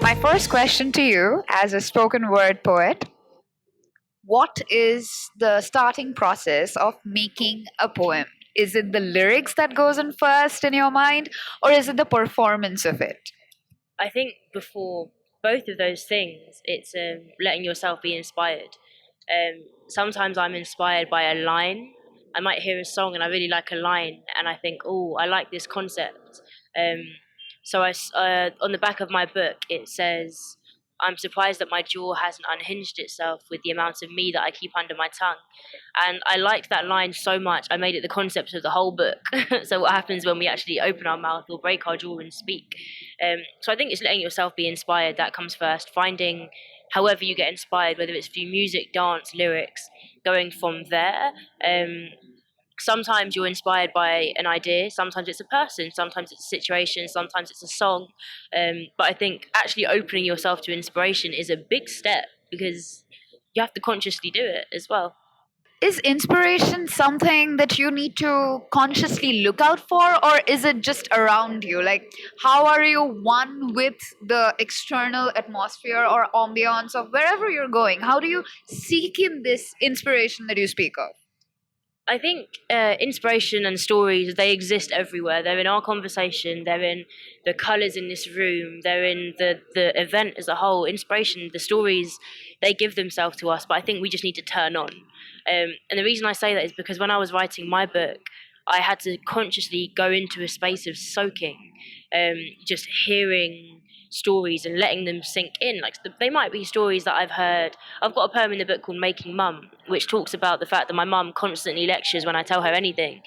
My first question to you, as a spoken word poet, what is the starting process of making a poem? Is it the lyrics that goes in first in your mind, or is it the performance of it? I think before both of those things, it's letting yourself be inspired. Sometimes I'm inspired by a line. I might hear a song and I really like a line, and I think, oh, I like this concept. Um, on the back of my book, it says, "I'm surprised that my jaw hasn't unhinged itself with the amount of me that I keep under my tongue." And I liked that line so much, I made it the concept of the whole book. So what happens when we actually open our mouth or break our jaw and speak? So I think it's letting yourself be inspired. That comes first. Finding however you get inspired, whether it's through music, dance, lyrics, going from there. Um, Sometimes you're inspired by an idea, sometimes it's a person, sometimes it's a situation, sometimes it's a song. But I think actually opening yourself to inspiration is a big step because you have to consciously do it as well. Is inspiration something that you need to consciously look out for, or is it just around you? Like, how are you one with the external atmosphere or ambiance of wherever you're going? How do you seek in this inspiration that you speak of? I think inspiration and stories, they exist everywhere. They're in our conversation. They're in the colors in this room. They're in the event as a whole. Inspiration, the stories, they give themselves to us. But I think we just need to turn on. And the reason I say that is because when I was writing my book, I had to consciously go into a space of soaking, just hearing stories and letting them sink in. Like they might be stories that I've heard. I've got a poem in the book called "Making Mum," which talks about the fact that my mum constantly lectures when I tell her anything,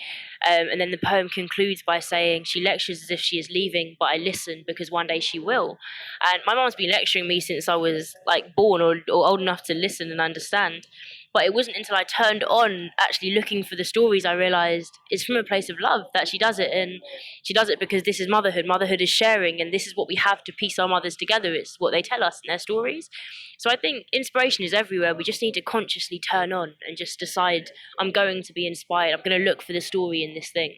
and then the poem concludes by saying she lectures as if she is leaving, but I listen because one day she will. And my mum's been lecturing me since I was like born or old enough to listen and understand. But it wasn't until I turned on actually looking for the stories I realized it's from a place of love that she does it. And she does it because this is motherhood. Motherhood is sharing, and this is what we have to piece our mothers together. It's what they tell us in their stories. So I think inspiration is everywhere. We just need to consciously turn on and just decide, I'm going to be inspired. I'm going to look for the story in this thing.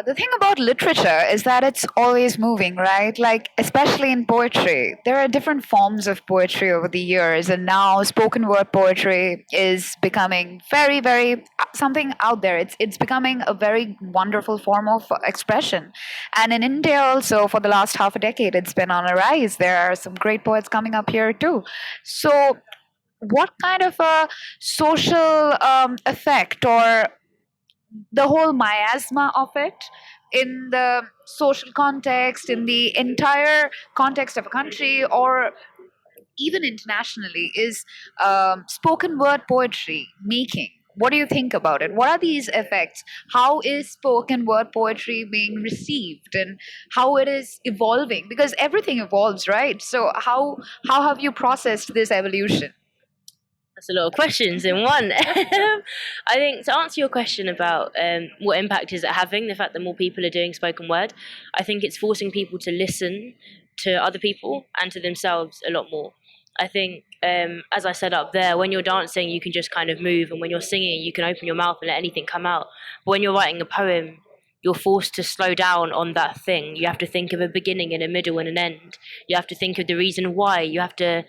The thing about literature is that it's always moving, right? Like, especially in poetry, there are different forms of poetry over the years, and now spoken word poetry is becoming very something out there. It's becoming a very wonderful form of expression, and in India also, for the last half a decade, it's been on a rise. There are some great poets coming up here too. So, what kind of a social effect or the whole miasma of it in the social context, in the entire context of a country, or even internationally, is spoken word poetry making? What do you think about it? What are these effects? How is spoken word poetry being received, and how it is evolving? Because everything evolves, right? So how have you processed this evolution? That's a lot of questions in one. I think to answer your question about what impact is it having, the fact that more people are doing spoken word, I think it's forcing people to listen to other people and to themselves a lot more. I think, as I said up there, when you're dancing, you can just kind of move, and when you're singing, you can open your mouth and let anything come out. But when you're writing a poem, you're forced to slow down on that thing. You have to think of a beginning and a middle and an end. You have to think of the reason why. You have to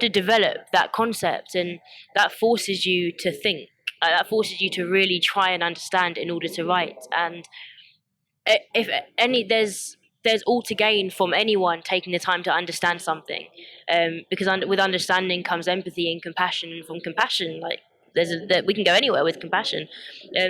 develop that concept, and that forces you to think. That forces you to really try and understand in order to write. And if any, there's all to gain from anyone taking the time to understand something, because with understanding comes empathy and compassion, and from compassion, like that we can go anywhere with compassion.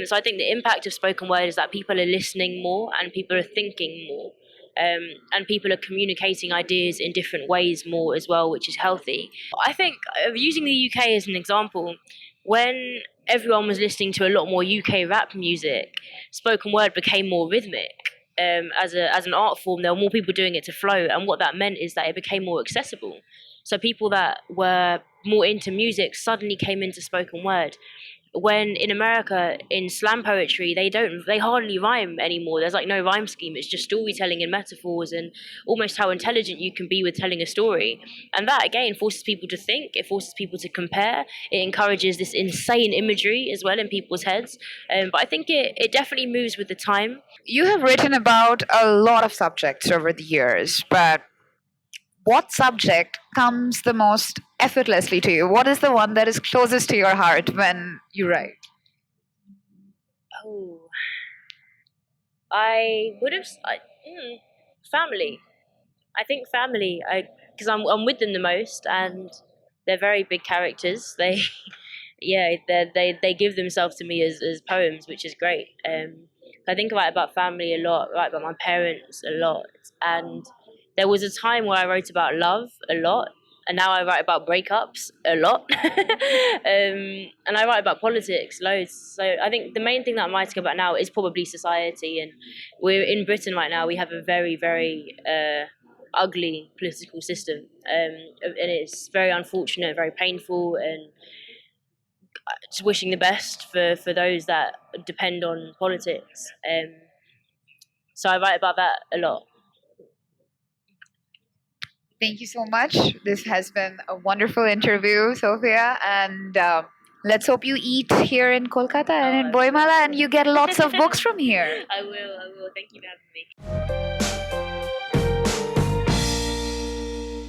So I think the impact of spoken word is that people are listening more and people are thinking more. And people are communicating ideas in different ways more as well, which is healthy. I think using the UK as an example, when everyone was listening to a lot more UK rap music, spoken word became more rhythmic. As an art form, there were more people doing it to flow, and what that meant is that it became more accessible. So people that were more into music suddenly came into spoken word. When in America, in slam poetry, they hardly rhyme anymore. There's like no rhyme scheme. It's just storytelling and metaphors and almost how intelligent you can be with telling a story. And that again forces people to think. It forces people to compare. It encourages this insane imagery as well in people's heads. But I think it definitely moves with the time. You have written about a lot of subjects over the years, but what subject comes the most effortlessly to you? What is the one that is closest to your heart when you write? Oh, I would have family. I think family. I because I'm with them the most, and they're very big characters. They yeah, they give themselves to me as poems, which is great. I think about family a lot, write about my parents a lot, and there was a time where I wrote about love a lot, and now I write about breakups a lot, and I write about politics loads. So I think the main thing that I'm writing about now is probably society, and we're in Britain right now. We have a very ugly political system, and it's very unfortunate, very painful, and just wishing the best for those that depend on politics. So I write about that a lot. Thank you so much. This has been a wonderful interview, Sophia, and let's hope you eat here in Kolkata and in Boimala and you get lots of books from here. I will. Thank you for having me.